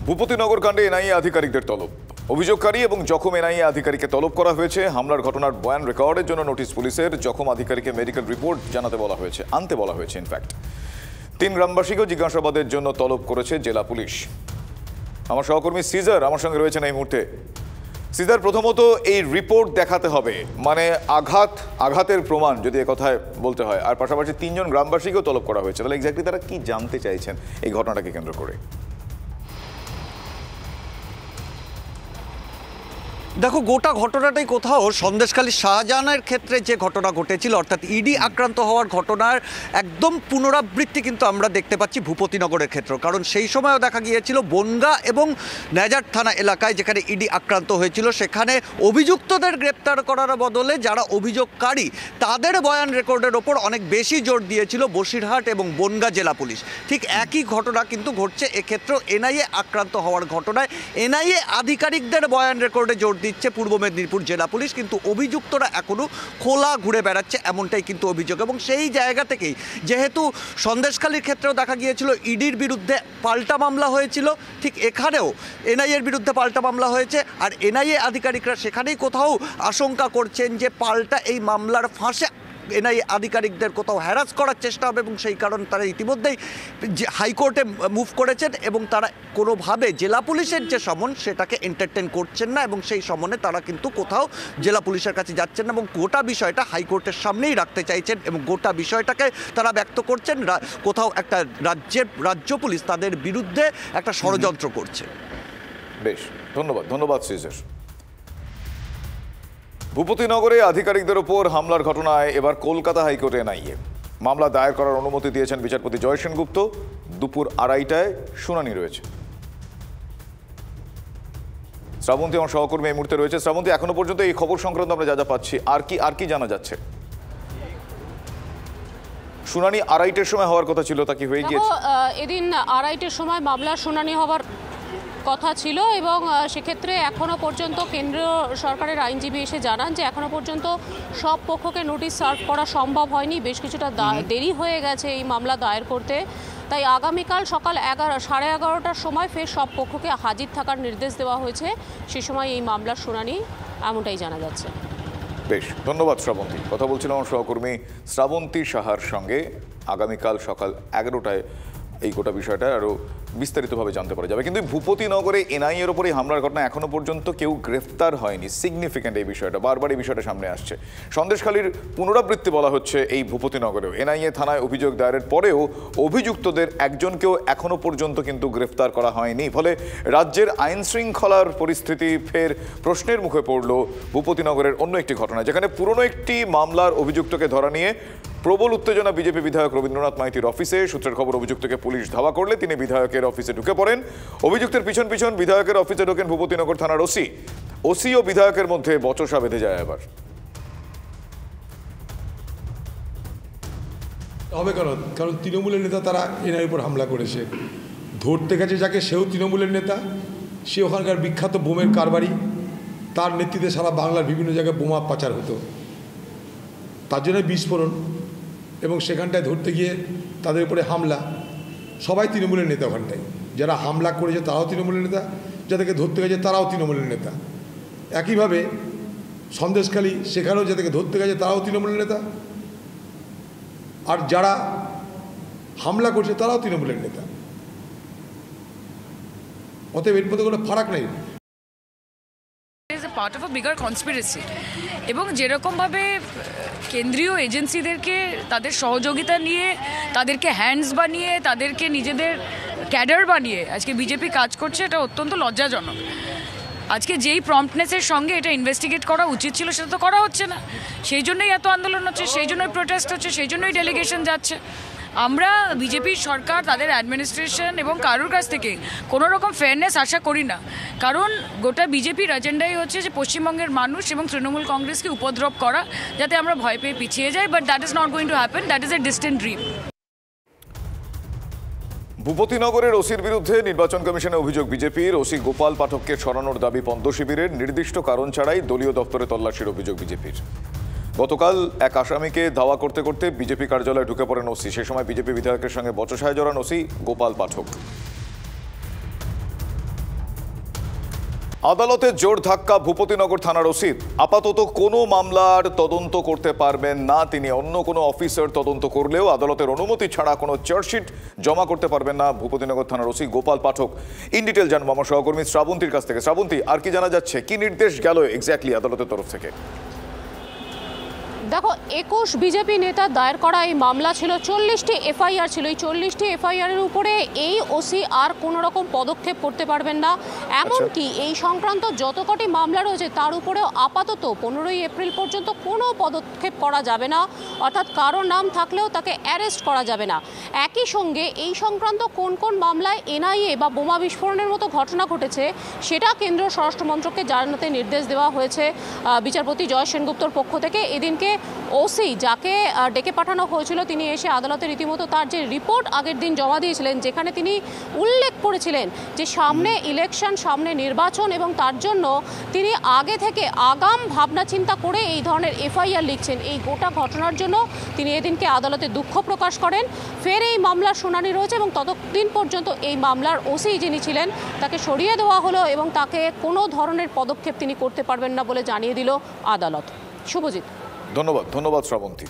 ভূপতিনগর কাণ্ডে এনআইএ আধিকারিকদের তলব। অভিযোগকারী এবং জখম এনআইএ আধিকারিককে তলব করা হয়েছে। হামলার ঘটনার বয়ান রেকর্ডের জন্য নোটিশ পুলিশের। জখম আধিকারিককে মেডিকেল রিপোর্ট আনতে বলা হয়েছে। ইনফ্যাক্ট 3 গ্রামবাসীকেও জিজ্ঞাসাবাদের জন্য তলব করেছে জেলা পুলিশ। আমার সহকর্মী সিজার আমার সঙ্গে রয়েছেন এই মুহূর্তে। সিজার, প্রথমত এই রিপোর্ট দেখাতে হবে, মানে আঘাতের প্রমাণ যদি কথায় বলতে হয়, আর পাশাপাশি 3 জন গ্রামবাসীকেও তলব করা হয়েছে। তাহলে এক্স্যাক্টলি তারা কি জানতে চাইছেন এই ঘটনাটাকে কেন্দ্র করে? দেখো, গোটা ঘটনাটাই কোথাও সন্দেশখালী শাহজাহানের ক্ষেত্রে যে ঘটনা ঘটেছিল, অর্থাৎ ইডি আক্রান্ত হওয়ার ঘটনার একদম পুনরাবৃত্তি কিন্তু আমরা দেখতে পাচ্ছি ভূপতিনগরের ক্ষেত্রে। কারণ সেই সময়ও দেখা গিয়েছিল বনগাঁ এবং নেজার থানা এলাকায় যেখানে ইডি আক্রান্ত হয়েছিল, সেখানে অভিযুক্তদের গ্রেপ্তার করার বদলে যারা অভিযোগকারী তাদের বয়ান রেকর্ডের ওপর অনেক বেশি জোর দিয়েছিল বসিরহাট এবং বনগাঁ জেলা পুলিশ। ঠিক একই ঘটনা কিন্তু ঘটছে এক্ষেত্রেও। এনআইএ আক্রান্ত হওয়ার ঘটনায় এনআইএ আধিকারিকদের বয়ান রেকর্ডে জোর দিচ্ছে পূর্ব মেদিনীপুর জেলা পুলিশ, কিন্তু অভিযুক্তরা এখনো খোলা ঘুরে বেড়াচ্ছে, এমনটাই কিন্তু অভিযোগ। এবং সেই জায়গা থেকেই যেহেতু সন্দেশখালীর ক্ষেত্রেও দেখা গিয়েছিল ইডির বিরুদ্ধে পাল্টা মামলা হয়েছিল, ঠিক এখানেও এনআইএর বিরুদ্ধে পাল্টা মামলা হয়েছে। আর এনআইএ আধিকারিকরা সেখানেই কোথাও আশঙ্কা করছেন যে পাল্টা এই মামলার ফাঁসে এনআইএ আধিকারিকদের কোথাও হ্যারাস করার চেষ্টা হবে, এবং সেই কারণে তারা ইতিমধ্যেই হাইকোর্টে মুভ করেছেন এবং তারা কোনোভাবে জেলা পুলিশের যে সমন সেটাকে এন্টারটেন করছেন না, এবং সেই সমনে তারা কিন্তু কোথাও জেলা পুলিশের কাছে যাচ্ছেন না, এবং গোটা বিষয়টা হাইকোর্টের সামনেই রাখতে চাইছেন, এবং গোটা বিষয়টাকে তারা ব্যক্ত করছেন কোথাও একটা রাজ্য পুলিশ তাদের বিরুদ্ধে একটা ষড়যন্ত্র করছে। বেশ, ধন্যবাদ সিজার। ভূপতিনগরে আধিকারিকদের ওপর হামলার ঘটনায় এবার কলকাতা হাইকোর্টে এনআইএ মামলা দায়ের করার অনুমতি দিয়েছেন বিচারপতি জয় সেনগুপ্ত। দুপুর 2:30টায় শুনানি রয়েছে। শ্রাবন্তী আমার সহকর্মী এই মুহূর্তে রয়েছে। শ্রাবন্তী, এখনো পর্যন্ত এই খবর সংক্রান্ত আমরা যা পাচ্ছি, আর কি জানা যাচ্ছে? শুনানি 2:30টার সময় হওয়ার কথা ছিল, তা কি হয়ে গিয়েছে? এদিন 2:30টার সময় মামলার শুনানি হওয়ার কথা ছিল, এবং সেক্ষেত্রে এখনও পর্যন্ত কেন্দ্রীয় সরকারের আইনজীবী এসে জানান যে এখনও পর্যন্ত সব পক্ষকে নোটিশ সার্ভ করা সম্ভব হয়নি, বেশ কিছুটা দেরি হয়ে গেছে এই মামলা দায়ের করতে। তাই আগামীকাল সকাল 11:30টার সময় ফের সব পক্ষকে হাজির থাকার নির্দেশ দেওয়া হয়েছে। সে সময় এই মামলার শুনানি, এমনটাই জানা যাচ্ছে। বেশ, ধন্যবাদ শ্রাবন্তী। কথা বলছিলাম আমার সহকর্মী শ্রাবন্তী সাহার সঙ্গে। আগামীকাল সকাল 11টায় এই গোটা বিষয়টা আরও বিস্তারিতভাবে জানতে পারা যাবে। কিন্তু ভূপতিনগরে এনআইএর ওপরে হামলার ঘটনা এখনো পর্যন্ত কেউ গ্রেফতার হয়নি। সিগনিফিক্যান্ট এই বিষয়টা, বারবার এই বিষয়টা সামনে আসছে। সন্দেশখালীর পুনরাবৃত্তি বলা হচ্ছে এই ভূপতিনগরেও। এনআইএ থানায় অভিযোগ দায়েরের পরেও অভিযুক্তদের একজনকেও এখনো পর্যন্ত কিন্তু গ্রেফতার করা হয়নি। ফলে রাজ্যের আইন শৃঙ্খলার পরিস্থিতি ফের প্রশ্নের মুখে পড়ল ভূপতিনগরের অন্য একটি ঘটনা, যেখানে পুরনো একটি মামলার অভিযুক্তকে ধরা নিয়ে প্রবল উত্তেজনা বিজেপি বিধায়ক রবীন্দ্রনাথ মাইতির অফিসে। সূত্রের খবর, অভিযুক্তকে পুলিশ ধাওয়া করলে তিনি বিধায়কের অফিসে ঢুকে পড়েন। অভিযুক্তের পিছন বিধায়কের অফিসে ঢোকেন ভূপতিনগর থানার ওসি ও বিধায়কের মধ্যে বচসা বেঁধে যায়। এবার হবে কারণ তৃণমূলের নেতা তারা এনআইএর উপর হামলা করেছে, ধরতে গেছে যাকে, সেও তৃণমূলের নেতা, সে ওখানকার বিখ্যাত বোমের কারবারি, তার নেতৃত্বে সারা বাংলার বিভিন্ন জায়গায় বোমা পাচার হতো, তার জন্য বিস্ফোরণ, এবং সেখানটায় ধরতে গিয়ে তাদের উপরে হামলা। সবাই তৃণমূলের নেতা ওখানটায়, যারা হামলা করেছে তারাও তৃণমূলের নেতা, যাদেরকে ধরতে গেছে তারাও তৃণমূলের নেতা। একইভাবে সন্দেশখালী, সেখানেও যাদেরকে ধরতে গেছে তারাও তৃণমূলের নেতা, আর যারা হামলা করছে তারাও তৃণমূলের নেতা। অতএব এর মধ্যে কোনো ফারাক নেই। Part of a bigger conspiracy, এবং যেরকমভাবে কেন্দ্রীয় এজেন্সিদেরকে তাদের সহযোগিতা নিয়ে, তাদেরকে হ্যান্ডস বানিয়ে, তাদেরকে নিজেদের ক্যাডার বানিয়ে আজকে বিজেপি কাজ করছে, এটা অত্যন্ত লজ্জাজনক। আজকে যেই প্রম্পটনেসের সঙ্গে এটা ইনভেস্টিগেট করা উচিত ছিল সেটা তো করা হচ্ছে না। সেই জন্যই এত আন্দোলন হচ্ছে, সেই জন্যই প্রোটেস্ট হচ্ছে, সেই জন্যই ডেলিগেশন যাচ্ছে। আমরা বিজেপির সরকার, তাদের অ্যাডমিনিস্ট্রেশন এবং কারোর কাছ থেকে কোনো রকম ফেয়ারনেস আশা করি না, কারণ গোটা বিজেপির এজেন্ডাই হচ্ছে যে পশ্চিমবঙ্গের মানুষ এবং তৃণমূল কংগ্রেসকে উপদ্রব করা, যাতে আমরা ভয় পেয়ে পিছিয়ে যাই। But that is not going to happen, that is a distant dream. ভূপতিনগরের ওসির বিরুদ্ধে নির্বাচন কমিশনে অভিযোগ বিজেপির। ওসি গোপাল পাঠককে সরানোর দাবি পদ্ম শিবিরের। নির্দিষ্ট কারণ ছাড়াই দলীয় দপ্তরে তল্লাশির অভিযোগ বিজেপির। গতকাল এক আসামিকে ধাওয়া করতে করতে বিজেপি কার্যালয়ে ঢুকে পড়েন ওসি। সে সময় বিজেপি বিধায়কের সঙ্গে বচসায় জড়ান ওসি গোপাল পাঠক। আদালতে জোর ধাক্কা ভূপতিনগর থানার ওসির। আপাতত কোনো মামলার তদন্ত করতে পারবেন না তিনি। অন্য কোনো অফিসার তদন্ত করলেও আদালতের অনুমতি ছাড়া কোনো চার্জশিট জমা করতে পারবেন না ভূপতিনগর থানার OC Gopal Pathak. In detail জানবো আমার সহকর্মী শ্রাবন্তীর কাছ থেকে। শ্রাবন্তী, আর কি জানা যাচ্ছে, কি নির্দেশ গেল এক্স্যাক্টলি আদালতের তরফ থেকে? দেখো, 21 বিজেপি নেতা দায়ের করা এই মামলা ছিল, 40টি এফআইআর ছিল। এই 40টি এফআইআরের উপরে এই ওসি আর কোনো রকম পদক্ষেপ করতে পারবেন না। এমনকি এই সংক্রান্ত যত কটি মামলা রয়েছে তার উপরেও আপাতত 15ই এপ্রিল পর্যন্ত কোনো পদক্ষেপ করা যাবে না, অর্থাৎ কারো নাম থাকলেও তাকে অ্যারেস্ট করা যাবে না। একই সঙ্গে এই সংক্রান্ত কোন কোন মামলায় এনআইএ বা বোমা বিস্ফোরণের মতো ঘটনা ঘটেছে সেটা কেন্দ্রীয় স্বরাষ্ট্র মন্ত্রককে জানাতে নির্দেশ দেওয়া হয়েছে বিচারপতি জয় সেনগুপ্তর পক্ষ থেকে। এদিনকে ওসি যাকে ডেকে পাঠানো হয়েছিল তিনি এসে আদালতে রীতিমতো তার যে রিপোর্ট আগের দিন জমা দিয়েছিলেন, যেখানে তিনি উল্লেখ করেছিলেন যে সামনে ইলেকশন, সামনে নির্বাচন এবং তার জন্য তিনি আগে থেকে আগাম ভাবনা চিন্তা করে এই ধরনের এফআইআর লিখছেন। এই গোটা ঘটনার জন্য তিনি এদিনকে আদালতে দুঃখ প্রকাশ করেন। ফের এই মামলার শুনানি রয়েছে এবং ততদিন পর্যন্ত এই মামলার ওসি যিনি ছিলেন তাকে সরিয়ে দেওয়া হলো এবং তাকে কোনো ধরনের পদক্ষেপ তিনি করতে পারবেন না বলে জানিয়ে দিল আদালত। শুভজিৎ। ধন্যবাদ শ্রাবন্তী।